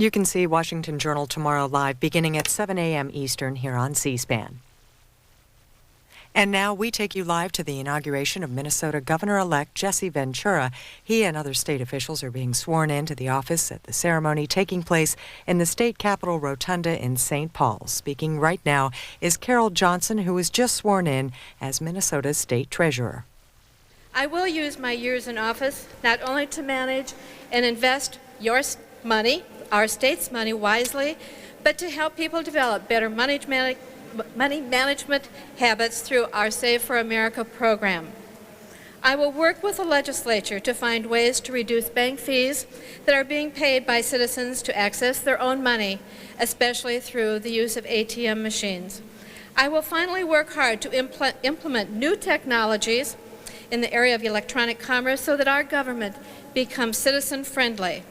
You can see Washington Journal tomorrow live beginning at 7 a.m. Eastern here on C-SPAN. And now we take you live to the inauguration of Minnesota Governor-elect Jesse Ventura. He and other state officials are being sworn into the office at the ceremony taking place in the state capitol rotunda in St. Paul. Speaking right now is Carol Johnson, who was just sworn in as Minnesota's state treasurer. I will use my years in office not only to manage and invest your money, our state's money wisely, but to help people develop better money management habits through our Save for America program. I will work with the legislature to find ways to reduce bank fees that are being paid by citizens to access their own money, especially through the use of ATM machines. I will finally work hard to implement new technologies in the area of electronic commerce so that our government becomes citizen-friendly.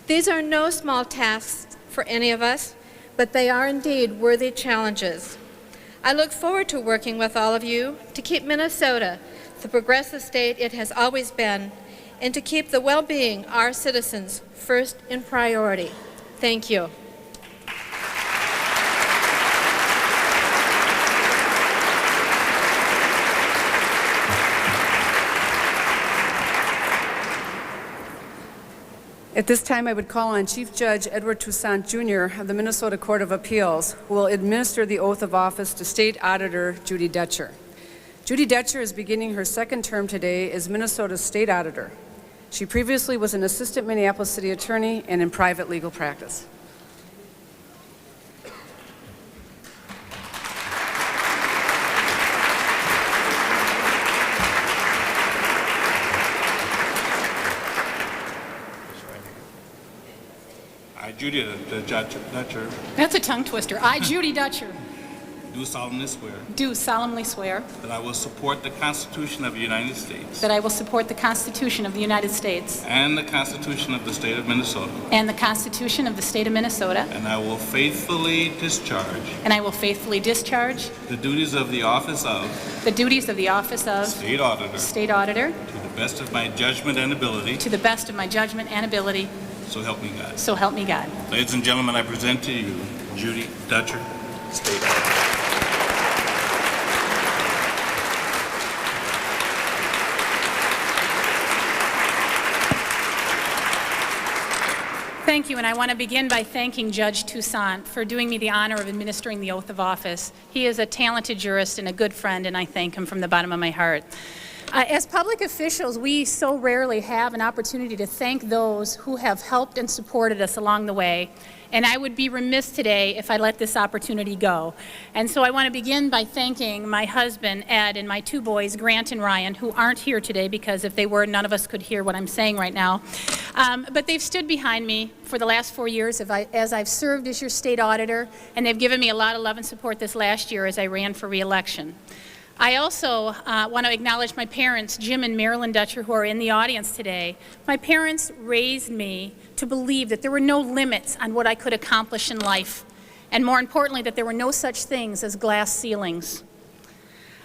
These are no small tasks for any of us, but they are indeed worthy challenges. I look forward to working with all of you to keep Minnesota the progressive state it has always been, and to keep the well-being of our citizens first in priority. Thank you. At this time, I would call on Chief Judge Edward Toussaint, Jr. of the Minnesota Court of Appeals, who will administer the oath of office to State Auditor Judy Dutcher. Judy Dutcher is beginning her second term today as Minnesota's State Auditor. She previously was an assistant Minneapolis City Attorney and in private legal practice. I, Judy Dutcher, That's a tongue twister. I, Judy Dutcher, do solemnly swear do solemnly swear that I will support the Constitution of the United States that I will support the Constitution of the United States and the Constitution of the State of Minnesota, and the Constitution of the State of Minnesota, and I will faithfully discharge the duties of the office of State Auditor to the best of my judgment and ability, so help me God. So help me God. Ladies and gentlemen, I present to you Judy Dutcher, State Auditor. Thank you, and I want to begin by thanking Judge Toussaint for doing me the honor of administering the oath of office. He is a talented jurist and a good friend, and I thank him from the bottom of my heart. As public officials, we so rarely have an opportunity to thank those who have helped and supported us along the way, and I would be remiss today if I let this opportunity go. And so I want to begin by thanking my husband, Ed, and my two boys, Grant and Ryan, who aren't here today because if they were, none of us could hear what I'm saying right now. But they've stood behind me for the last 4 years as I've served as your state auditor, and they've given me a lot of love and support this last year as I ran for re-election. I also want to acknowledge my parents, Jim and Marilyn Dutcher, who are in the audience today. My parents raised me to believe that there were no limits on what I could accomplish in life, and more importantly, that there were no such things as glass ceilings.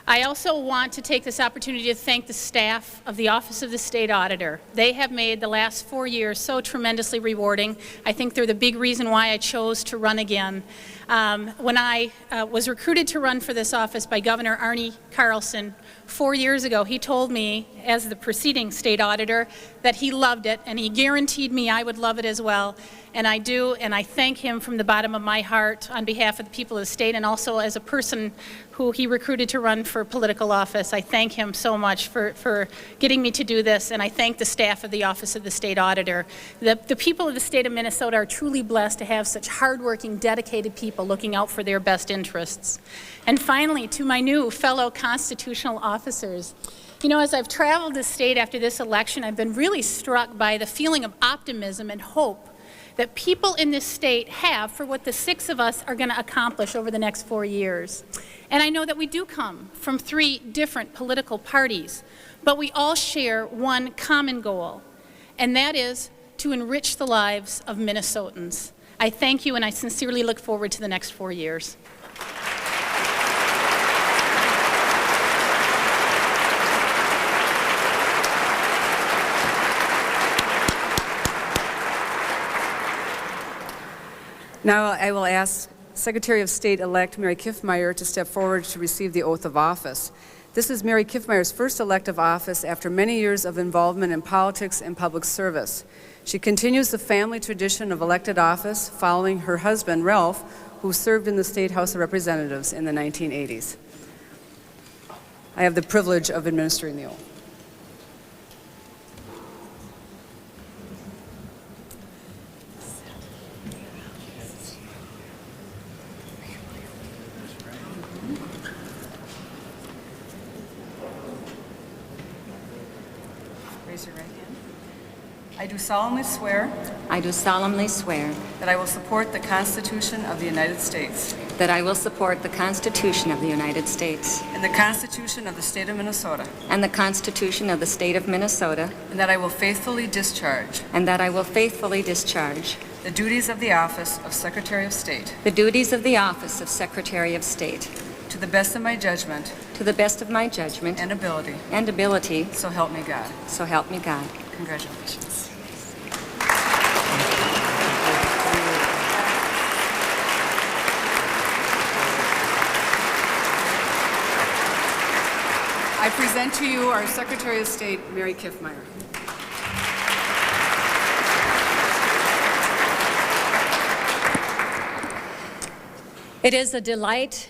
I also want to take this opportunity to thank the staff of the Office of the State Auditor. They have made the last 4 years so tremendously rewarding. I think they're the big reason why I chose to run again. When I was recruited to run for this office by Governor Arne Carlson 4 years ago, he told me, as the preceding state auditor, that he loved it, and he guaranteed me I would love it as well. And I do, and I thank him from the bottom of my heart on behalf of the people of the state, and also as a person who he recruited to run for political office. I thank him so much for getting me to do this, and I thank the staff of the Office of the State Auditor. The people of the state of Minnesota are truly blessed to have such hardworking, dedicated people looking out for their best interests. And finally, to my new fellow constitutional officers, you know, as I've traveled the state after this election, I've been really struck by the feeling of optimism and hope that people in this state have for what the 6 of us are going to accomplish over the next 4 years. And I know that we do come from 3 different political parties, but we all share one common goal, and that is to enrich the lives of Minnesotans. I thank you, and I sincerely look forward to the next 4 years. Now I will ask Secretary of State-elect Mary Kiffmeyer to step forward to receive the oath of office. This is Mary Kiffmeyer's first elective office after many years of involvement in politics and public service. She continues the family tradition of elected office following her husband, Ralph, who served in the State House of Representatives in the 1980s. I have the privilege of administering the oath. Raise your right hand. I do solemnly swear I do solemnly swear that I will support the Constitution of the United States that I will support the Constitution of the United States and the Constitution of the State of Minnesota, and the Constitution of the State of Minnesota, and that I will faithfully discharge and that I will faithfully discharge the duties of the office of Secretary of State the duties of the office of Secretary of State to the best of my judgment to the best of my judgment and ability. and ability, So help me God. so help me God. Congratulations. I present to you our Secretary of State, Mary Kiffmeyer. It is a delight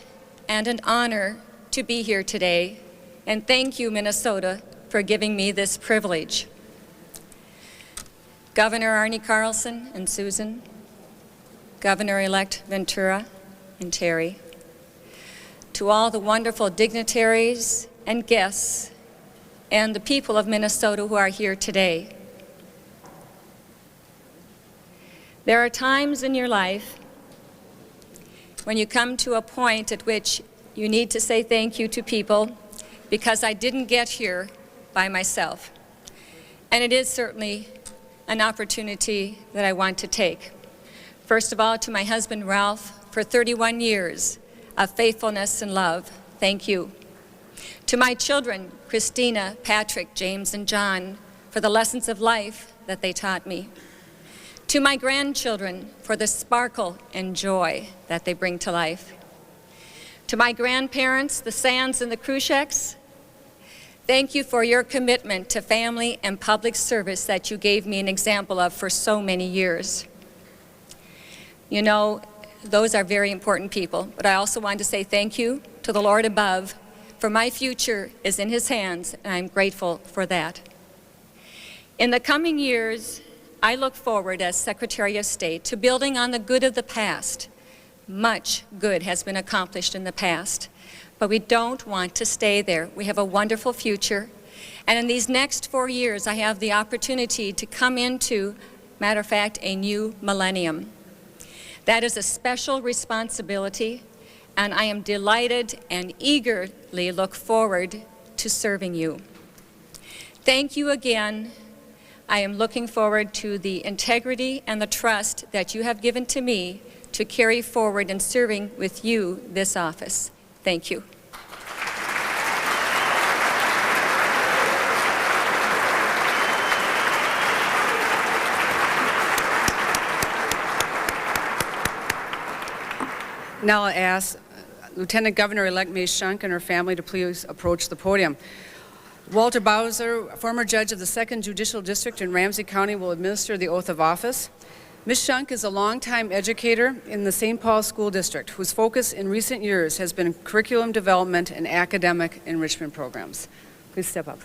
and an honor to be here today, and thank you, Minnesota, for giving me this privilege. Governor Arnie Carlson and Susan, Governor-elect Ventura and Terry, to all the wonderful dignitaries and guests and the people of Minnesota who are here today. There are times in your life when you come to a point at which you need to say thank you to people because I didn't get here by myself. And it is certainly an opportunity that I want to take. First of all, to my husband, Ralph, for 31 years of faithfulness and love, thank you. To my children, Christina, Patrick, James, and John, for the lessons of life that they taught me. To my grandchildren, for the sparkle and joy that they bring to life. To my grandparents, the Sands and the Krusheks, thank you for your commitment to family and public service that you gave me an example of for so many years. You know, those are very important people, but I also want to say thank you to the Lord above, for my future is in His hands, and I'm grateful for that. In the coming years, I look forward as Secretary of State to building on the good of the past. Much good has been accomplished in the past, but we don't want to stay there. We have a wonderful future, and in these next 4 years, I have the opportunity to come into, matter of fact, a new millennium. That is a special responsibility, and I am delighted and eagerly look forward to serving you. Thank you again. I am looking forward to the integrity and the trust that you have given to me to carry forward in serving with you this office. Thank you. Now I'll ask Lieutenant Governor-elect May Shunk and her family to please approach the podium. Walter Bowser, former judge of the 2nd Judicial District in Ramsey County, will administer the oath of office. Ms. Shunk is a longtime educator in the St. Paul School District, whose focus in recent years has been curriculum development and academic enrichment programs. Please step up.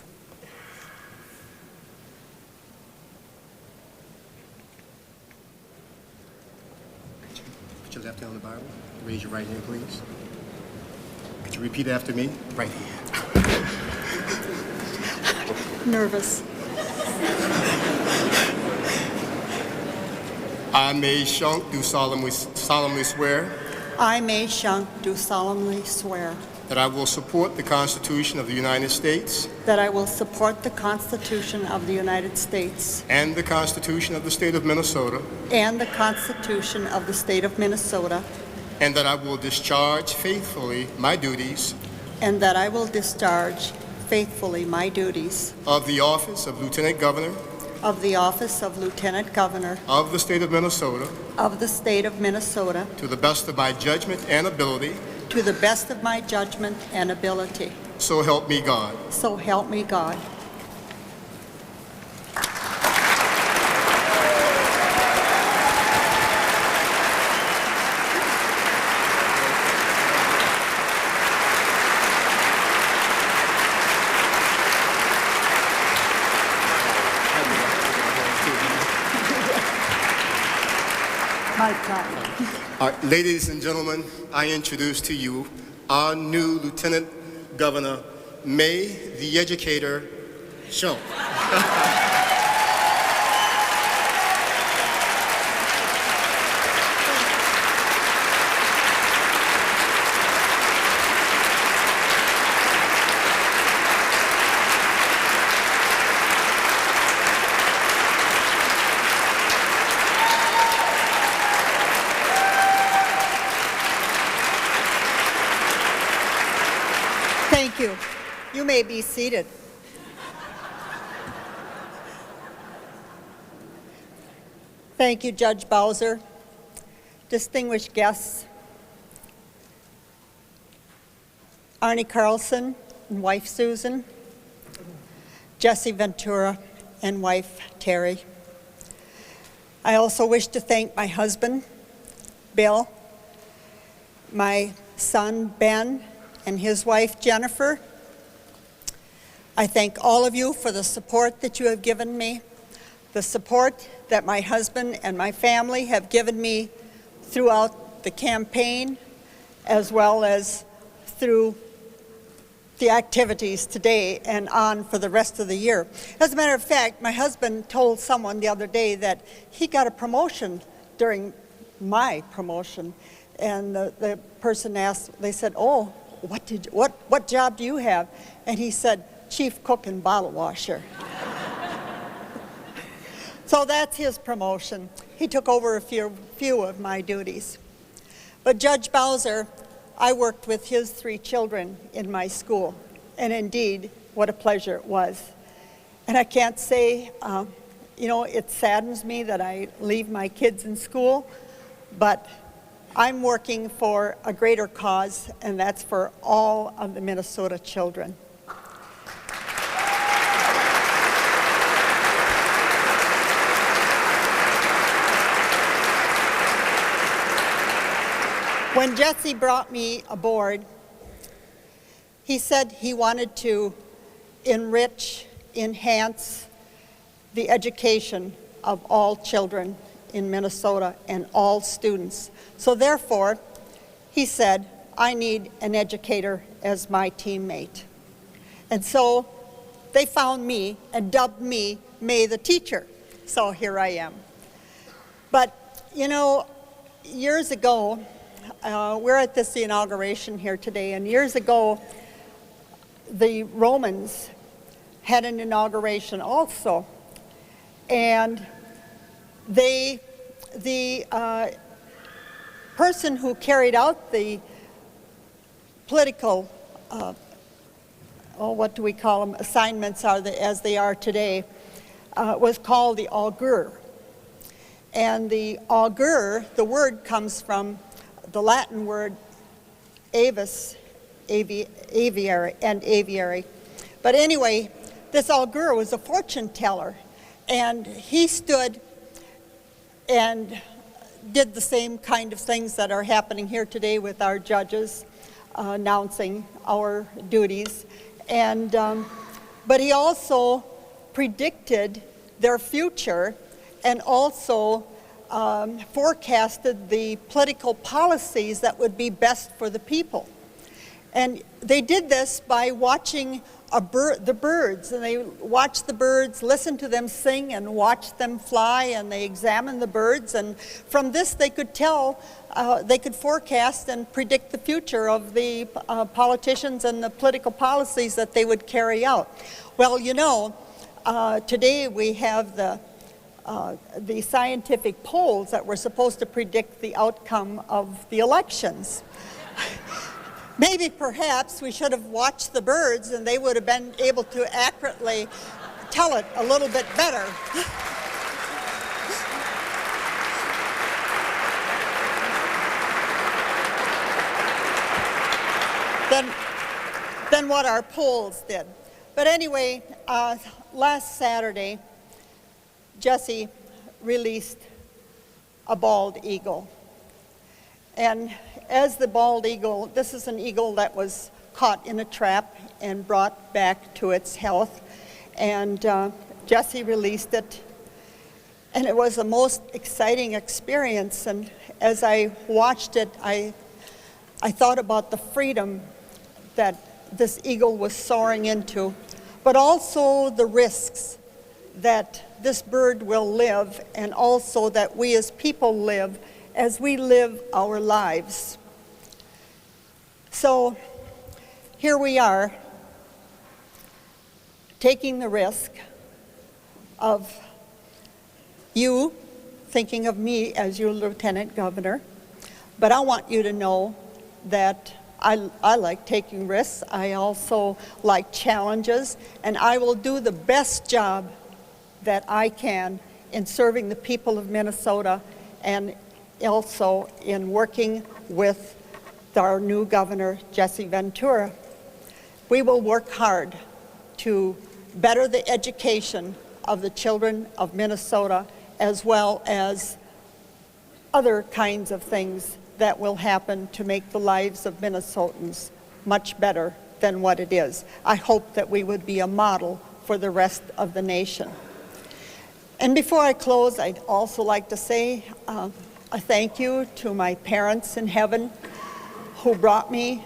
Put your left hand on the Bible. Raise your right hand, please. Could you repeat after me? Right hand. Nervous. I, May Shunk, do solemnly swear I, May Shunk, do solemnly swear that I will support the Constitution of the United States that I will support the Constitution of the United States and the Constitution of the State of Minnesota, and the Constitution of the State of Minnesota, and that I will discharge faithfully my duties and that I will discharge faithfully my duties of the office of Lieutenant Governor of the office of Lieutenant Governor of the state of Minnesota of the state of Minnesota to the best of my judgment and ability. to the best of my judgment and ability. So help me God. So help me God. My God. All right, ladies and gentlemen, I introduce to you our new Lieutenant Governor, May the Educator Show. Thank you. You may be seated. Thank you, Judge Bowser. Distinguished guests, Arnie Carlson and wife Susan, Jesse Ventura and wife Terry. I also wish to thank my husband, Bill, my son, Ben, and his wife, Jennifer. I thank all of you for the support that you have given me, the support that my husband and my family have given me throughout the campaign, as well as through the activities today and on for the rest of the year. As a matter of fact, my husband told someone the other day that he got a promotion during my promotion, and the person asked, they said, "Oh, what job do you have?" And he said, "Chief cook and bottle washer." So that's his promotion. He took over a few of my duties. But Judge Bowser, I worked with his 3 children in my school, and indeed, what a pleasure it was. And I can't say, it saddens me that I leave my kids in school, but I'm working for a greater cause, and that's for all of the Minnesota children. When Jesse brought me aboard, he said he wanted to enhance the education of all children in Minnesota and all students. So therefore, he said, I need an educator as my teammate. And so they found me and dubbed me May the Teacher. So here I am. But, years ago, we're at this inauguration here today, and years ago, the Romans had an inauguration also. And the person who carried out the political, what do we call them, assignments as they are today, was called the augur. And the augur, the word comes from the Latin word avis, aviary, and aviary. But anyway, this augur was a fortune teller, and he stood and did the same kind of things that are happening here today with our judges announcing our duties. And but he also predicted their future and also forecasted the political policies that would be best for the people. And they did this by watching the birds, and they watched the birds, listened to them sing, and watched them fly, and they examined the birds, and from this they could tell, they could forecast and predict the future of the politicians and the political policies that they would carry out. Well, today we have the scientific polls that were supposed to predict the outcome of the elections. Maybe perhaps we should have watched the birds, and they would have been able to accurately tell it a little bit better. than what our polls did. But anyway, last Saturday, Jesse released a bald eagle. And as the bald eagle, this is an eagle that was caught in a trap and brought back to its health. And Jesse released it. And it was the most exciting experience. And as I watched it, I thought about the freedom that this eagle was soaring into, but also the risks that this bird will live, and also that we as people live as we live our lives. So here we are, taking the risk of you thinking of me as your lieutenant governor, but I want you to know that I like taking risks. I also like challenges, and I will do the best job that I can in serving the people of Minnesota, and also in working with our new governor, Jesse Ventura. We will work hard to better the education of the children of Minnesota, as well as other kinds of things that will happen to make the lives of Minnesotans much better than what it is. I hope that we would be a model for the rest of the nation. And before I close, I'd also like to say a thank you to my parents in heaven who brought me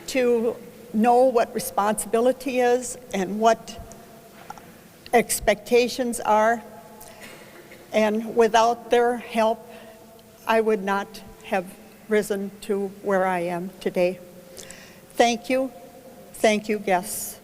to know what responsibility is and what expectations are. And without their help, I would not have risen to where I am today. Thank you, guests.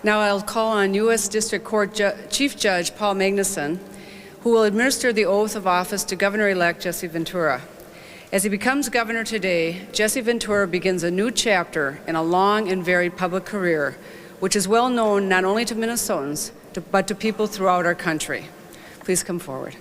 Now I'll call on U.S. District Court Chief Judge Paul Magnuson, who will administer the oath of office to Governor-elect Jesse Ventura. As he becomes governor today, Jesse Ventura begins a new chapter in a long and varied public career, which is well known not only to Minnesotans, but to people throughout our country. Please come forward.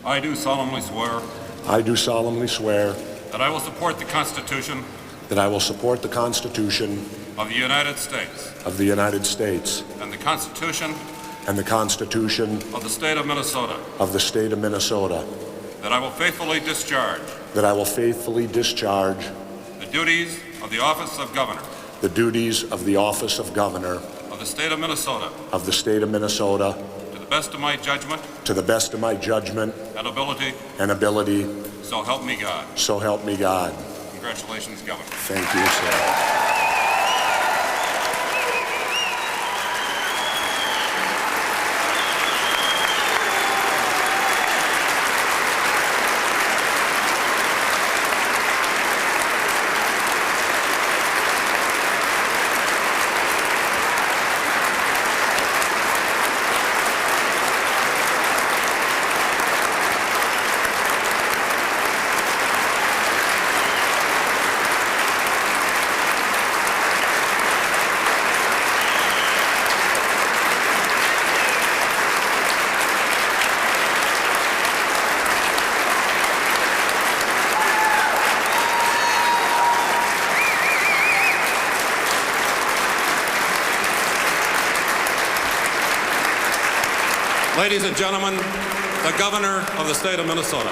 I do solemnly swear I do solemnly swear that I will support the Constitution that I will support the Constitution of the United States of the United States and the Constitution and the Constitution of the State of Minnesota, of the State of Minnesota, that I will faithfully discharge that I will faithfully discharge the duties of the office of Governor the duties of the office of Governor of the State of Minnesota of the State of Minnesota to the best of my judgment to the best of my judgment and ability, and ability, so help me God. so help me God. Congratulations, Governor. Thank you, sir. Ladies and gentlemen, the Governor of the State of Minnesota.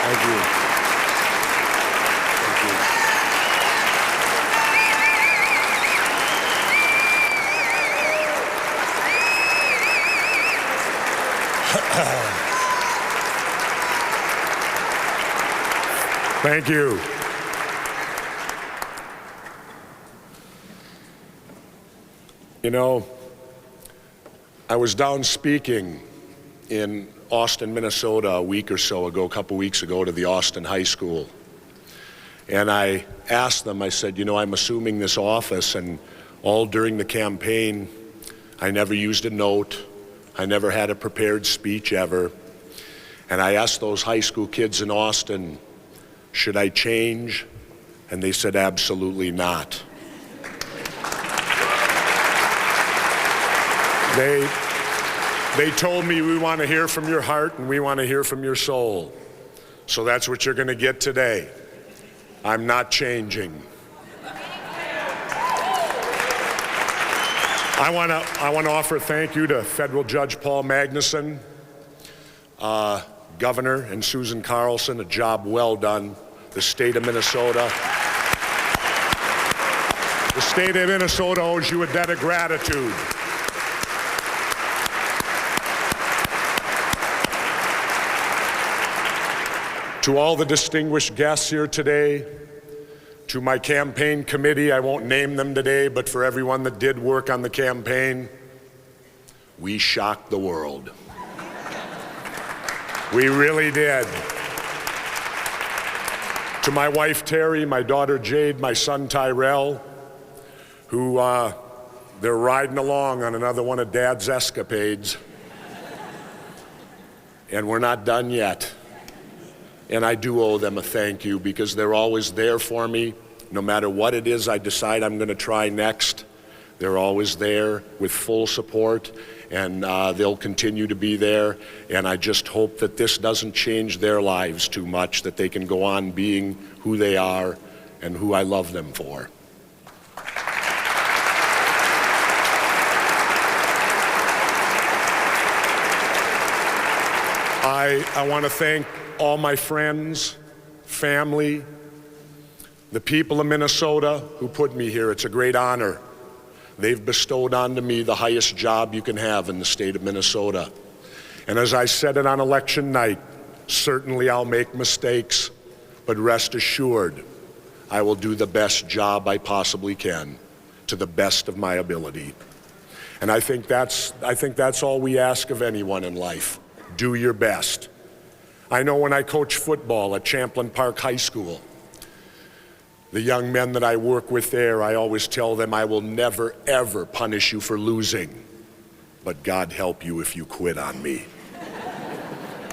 Thank you. Thank you. Thank you. You know, I was down speaking in Austin, Minnesota a couple weeks ago to the Austin High School. And I asked them, I said, you know, I'm assuming this office, and all during the campaign, I never used a note. I never had a prepared speech ever. And I asked those high school kids in Austin, should I change? And they said, absolutely not. They told me, we want to hear from your heart and we want to hear from your soul. So that's what you're going to get today. I'm not changing. I want to offer a thank you to Federal Judge Paul Magnuson, Governor and Susan Carlson, a job well done. The state of Minnesota. The state of Minnesota owes you a debt of gratitude. To all the distinguished guests here today, to my campaign committee, I won't name them today, but for everyone that did work on the campaign, we shocked the world. We really did. To my wife Terry, my daughter Jade, my son Tyrell, who they're riding along on another one of Dad's escapades. And we're not done yet. And I do owe them a thank you because they're always there for me. No matter what it is I decide I'm going to try next, they're always there with full support, and they'll continue to be there. And I just hope that this doesn't change their lives too much, that they can go on being who they are and who I love them for. I want to thank all my friends, family, the people of Minnesota who put me here. It's a great honor. They've bestowed onto me the highest job you can have in the state of Minnesota. And as I said it on election night, certainly I'll make mistakes, but rest assured, I will do the best job I possibly can to the best of my ability. And I think that's all we ask of anyone in life. Do your best. I know when I coach football at Champlain Park High School, the young men that I work with there, I always tell them I will never, ever punish you for losing. but God help you if you quit on me.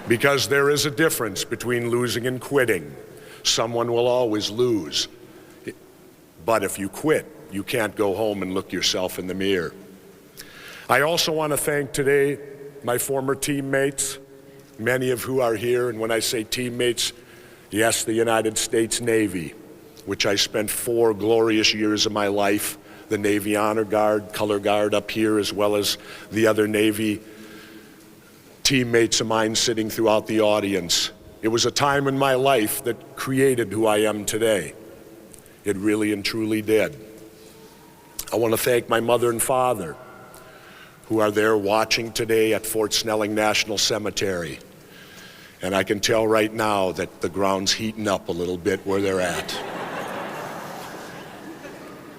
Because there is a difference between losing and quitting. Someone will always lose. But if you quit, you can't go home and look yourself in the mirror. I also want to thank today my former teammates, many of who are here. And when I say teammates, yes, the United States Navy, which I spent 4 glorious years of my life, the Navy Honor Guard, Color Guard up here, as well as the other Navy teammates of mine sitting throughout the audience. It was a time in my life that created who I am today. It really and truly did. I want to thank my mother and father who are there watching today at Fort Snelling National Cemetery. And I can tell right now that the ground's heating up a little bit where they're at.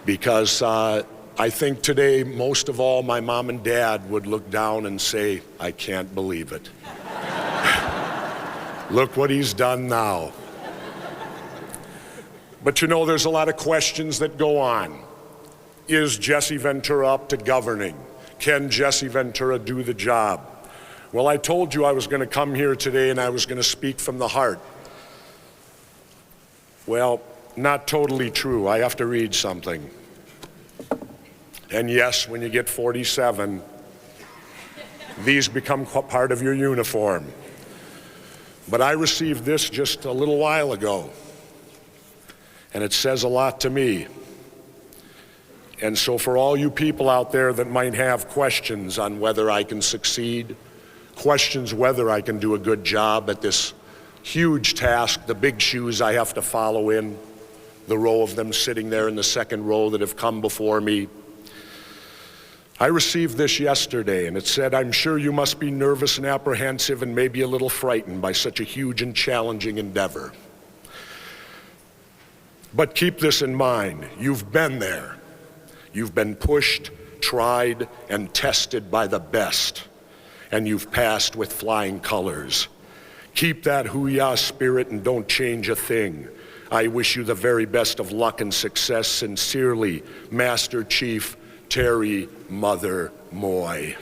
Because I think today, most of all, my mom and dad would look down and say, I can't believe it. Look what he's done now. But you know, there's a lot of questions that go on. Is Jesse Ventura up to governing? Can Jesse Ventura do the job? Well, I told you I was going to come here today and I was going to speak from the heart. Well, not totally true. I have to read something. And yes, when you get 47, these become part of your uniform. But I received this just a little while ago, and it says a lot to me. And so for all you people out there that might have questions on whether I can succeed, questions whether I can do a good job at this huge task, the big shoes I have to follow in, the row of them sitting there in the second row that have come before me. I received this yesterday, and it said, I'm sure you must be nervous and apprehensive and maybe a little frightened by such a huge and challenging endeavor. But keep this in mind, you've been there. You've been pushed, tried, and tested by the best, and you've passed with flying colors. Keep that hoo-yah spirit and don't change a thing. I wish you the very best of luck and success. Sincerely, Master Chief Terry Mother Moy.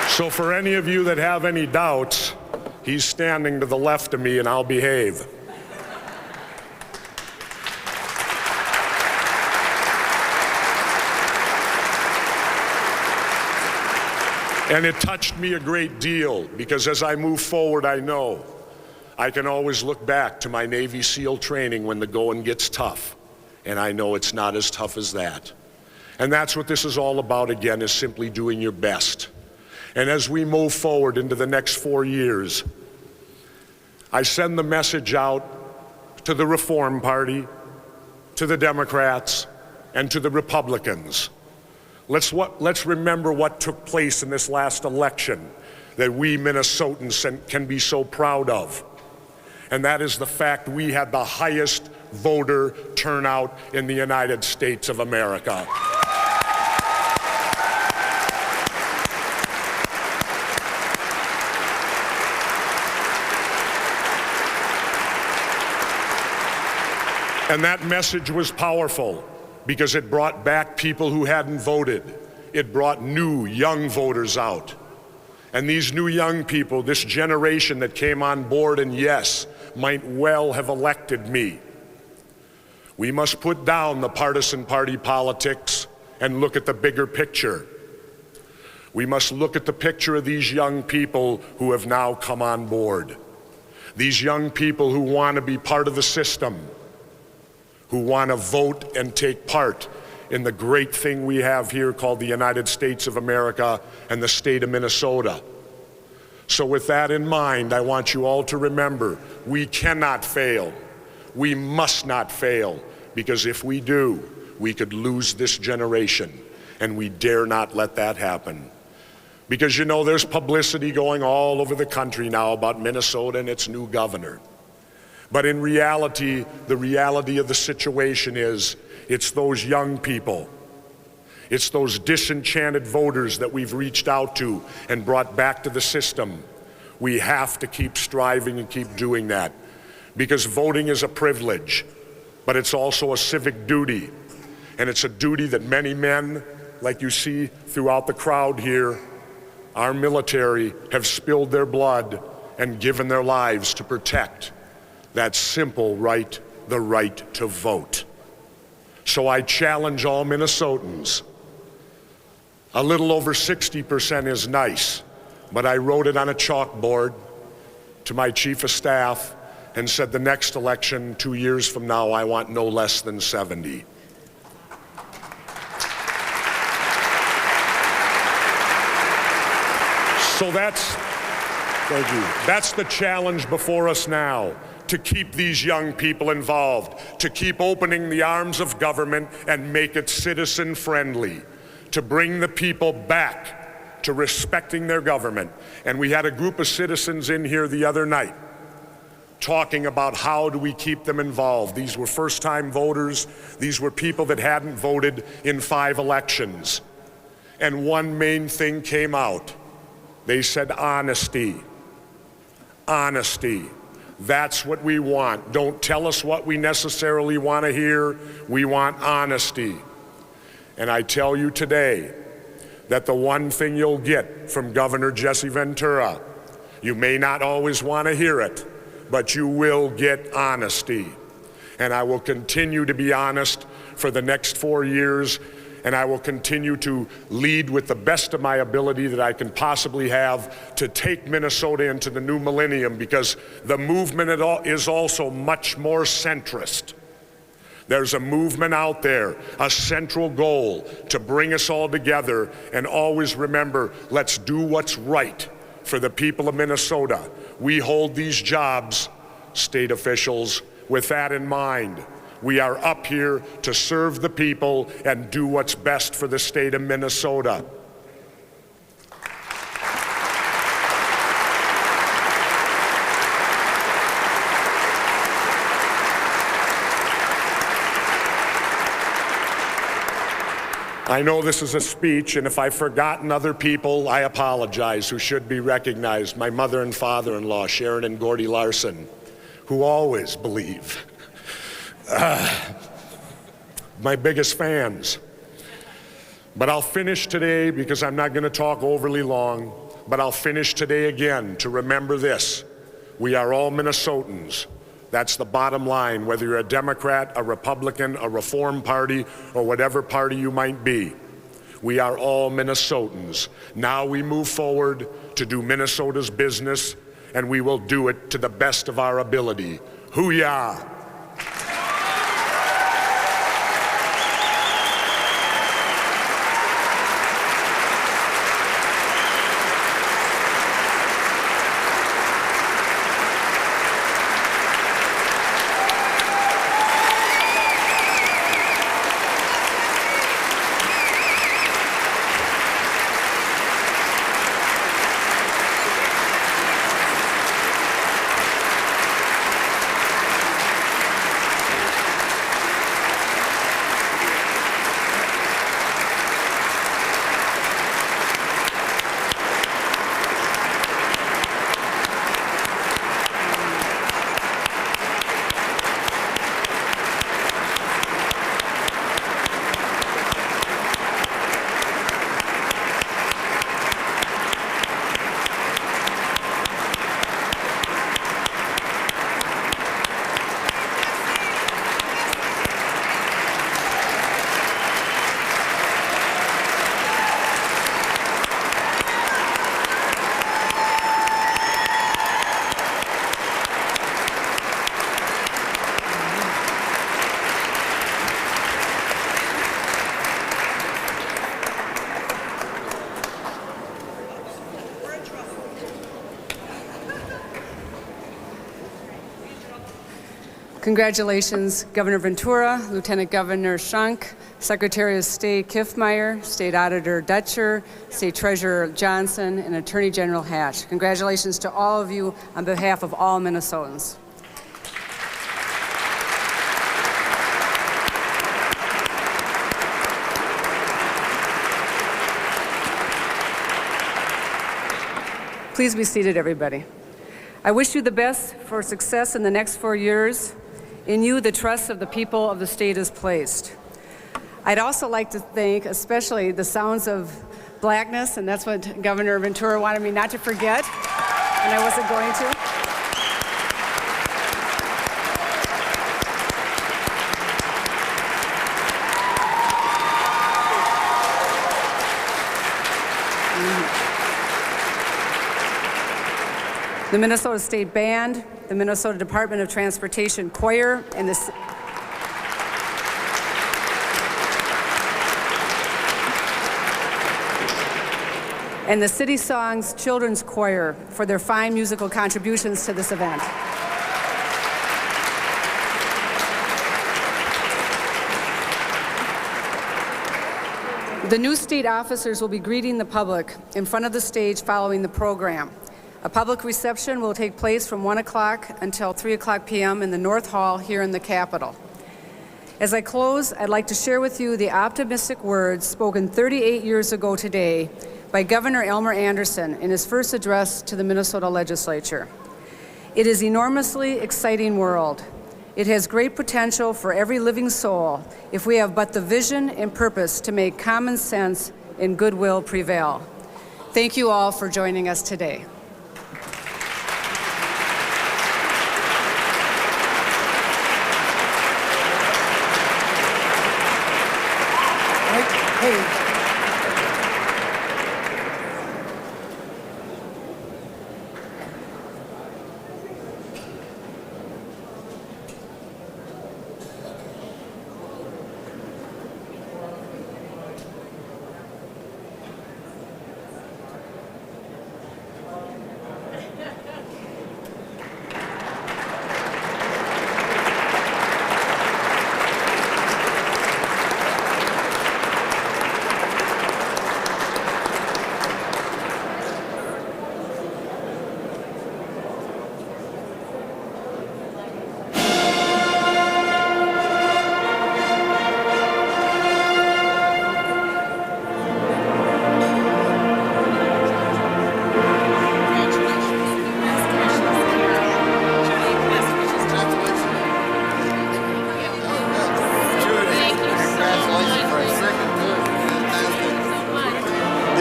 So for any of you that have any doubts, he's standing to the left of me and I'll behave. And it touched me a great deal because as I move forward, I know I can always look back to my Navy SEAL training when the going gets tough. And I know it's not as tough as that. And that's what this is all about again, is simply doing your best. And as we move forward into the next 4 years, I send the message out to the Reform Party, to the Democrats, and to the Republicans. Let's remember what took place in this last election that we Minnesotans can be so proud of. And that is the fact we had the highest voter turnout in the United States of America. And that message was powerful because it brought back people who hadn't voted. It brought new, young voters out. And these new young people, this generation that came on board and yes, might well have elected me. We must put down the partisan party politics and look at the bigger picture. We must look at the picture of these young people who have now come on board. These young people who want to be part of the system, who want to vote and take part in the great thing we have here called the United States of America and the state of Minnesota. So with that in mind, I want you all to remember, we cannot fail. We must not fail, because if we do, we could lose this generation, and we dare not let that happen. Because you know, there's publicity going all over the country now about Minnesota and its new governor. But in reality, the reality of the situation is, it's those young people. It's those disenchanted voters that we've reached out to and brought back to the system We have to keep striving and keep doing that, because voting is a privilege, but it's also a civic duty. And it's a duty that many men, like you see throughout the crowd here, our military, have spilled their blood and given their lives to protect that simple right, the right to vote. So I challenge all Minnesotans. A little over 60% is nice, but I wrote it on a chalkboard to my chief of staff and said the next election 2 years from now, I want no less than 70. So thank you. That's the challenge before us now, to keep these young people involved, to keep opening the arms of government and make it citizen-friendly, to bring the people back to respecting their government. And we had a group of citizens in here the other night talking about how do we keep them involved. These were first-time voters. These were people that hadn't voted in 5 elections. And one main thing came out. They said honesty. Honesty. That's what we want. Don't tell us what we necessarily want to hear. We want honesty. And I tell you today that the one thing you'll get from Governor Jesse Ventura, you may not always want to hear it, but you will get honesty. And I will continue to be honest for the next 4 years, and I will continue to lead with the best of my ability that I can possibly have to take Minnesota into the new millennium, because the movement is also much more centrist. There's a movement out there, a central goal to bring us all together, and always remember, let's do what's right for the people of Minnesota. We hold these jobs, state officials, with that in mind. We are up here to serve the people and do what's best for the state of Minnesota. I know this is a speech, and if I've forgotten other people, I apologize, who should be recognized. My mother and father-in-law, Sharon and Gordy Larson, who always believe. My biggest fans. But I'll finish today, because I'm not going to talk overly long, but I'll finish today again to remember this. We are all Minnesotans. That's the bottom line, whether you're a Democrat, a Republican, a Reform Party, or whatever party you might be. We are all Minnesotans. Now we move forward to do Minnesota's business, and we will do it to the best of our ability. Hoo-yah! Congratulations, Governor Ventura, Lieutenant Governor Schunk, Secretary of State Kiffmeyer, State Auditor Dutcher, State Treasurer Johnson, and Attorney General Hatch. Congratulations to all of you on behalf of all Minnesotans. Please be seated, everybody. I wish you the best for success in the next 4 years. In you, the trust of the people of the state is placed. I'd also like to thank especially the Sounds of Blackness, and that's what Governor Ventura wanted me not to forget, and I wasn't going to. The Minnesota State Band, the Minnesota Department of Transportation Choir, and the City Songs Children's Choir for their fine musical contributions to this event. The new state officers will be greeting the public in front of the stage following the program. A public reception will take place from 1 o'clock until 3 o'clock p.m. in the North Hall here in the Capitol. As I close, I'd like to share with you the optimistic words spoken 38 years ago today by Governor Elmer Anderson in his first address to the Minnesota legislature. It is an enormously exciting world. It has great potential for every living soul if we have but the vision and purpose to make common sense and goodwill prevail. Thank you all for joining us today.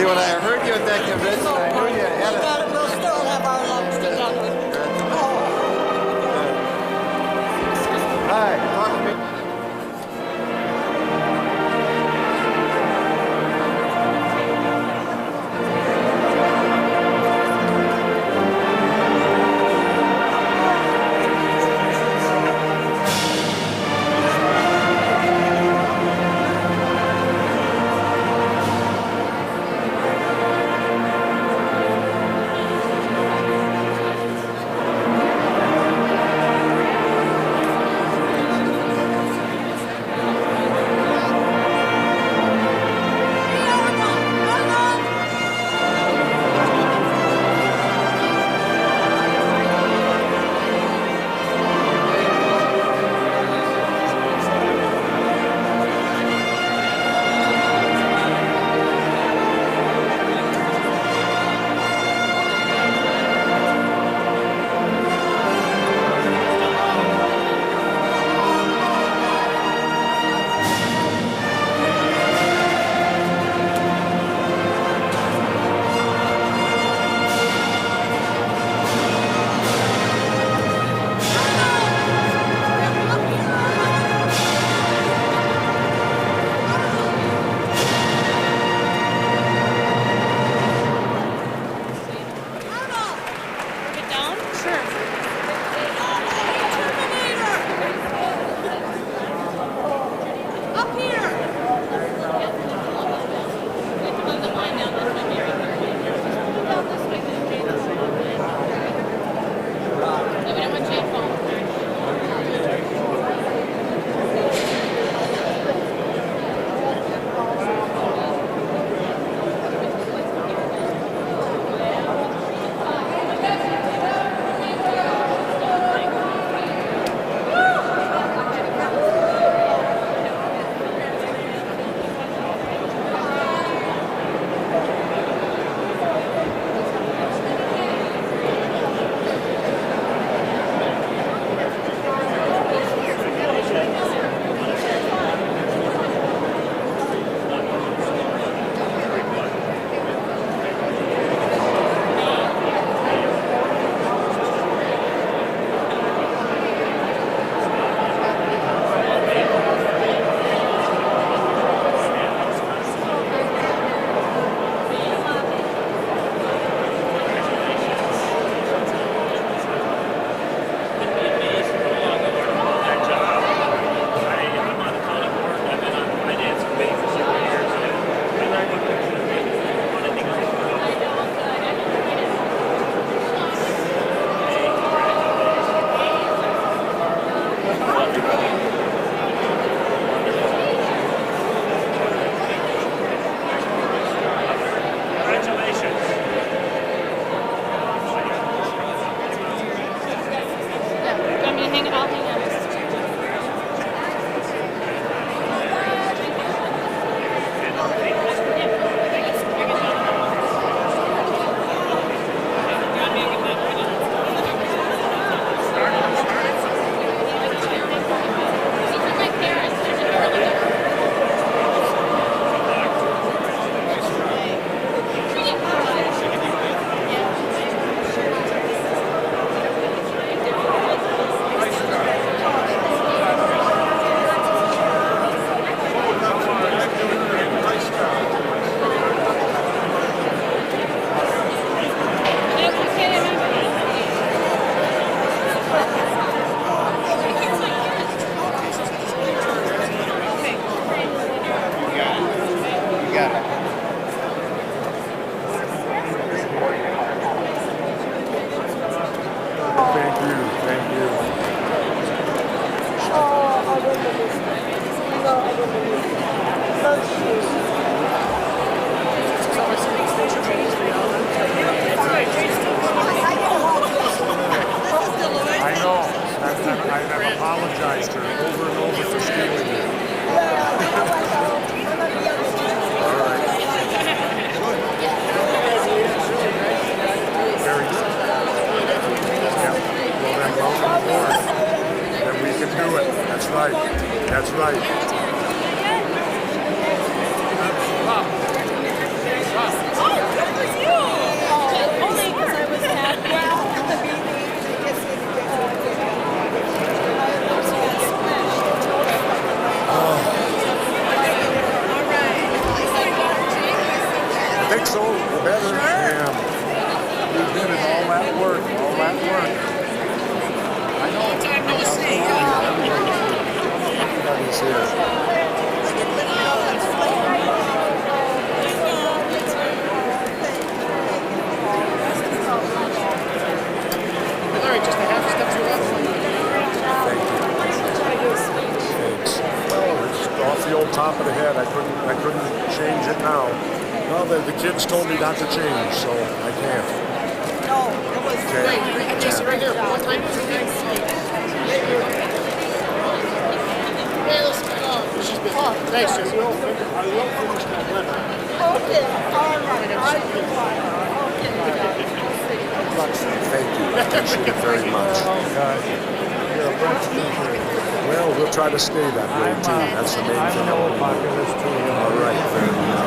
When I heard you at that convention, I knew you had it. We'll still have our lunch together. Hi, talk to me. got it. Thank you. Thank you. I know. I've apologized to her over and over for stealing it. All right. Very good. Yeah. Well, then welcome aboard. Then we can do it. That's right. That's right. I think so. Better. Yeah. We did it. All that work. All that work. I know. Everybody's here. Larry, just a half step to the left. Thanks. Well, it's off the old top of the head. I couldn't change it now. Well, the kids told me not to change, so I can't. No, it was Okay. Jesse, right here. One time. Hey, let's go. She's been. Thanks, Jesse. okay. All right. Thank you. I appreciate it very much. Well, we'll try to stay that way, too. That's the main thing. All right. Very nice.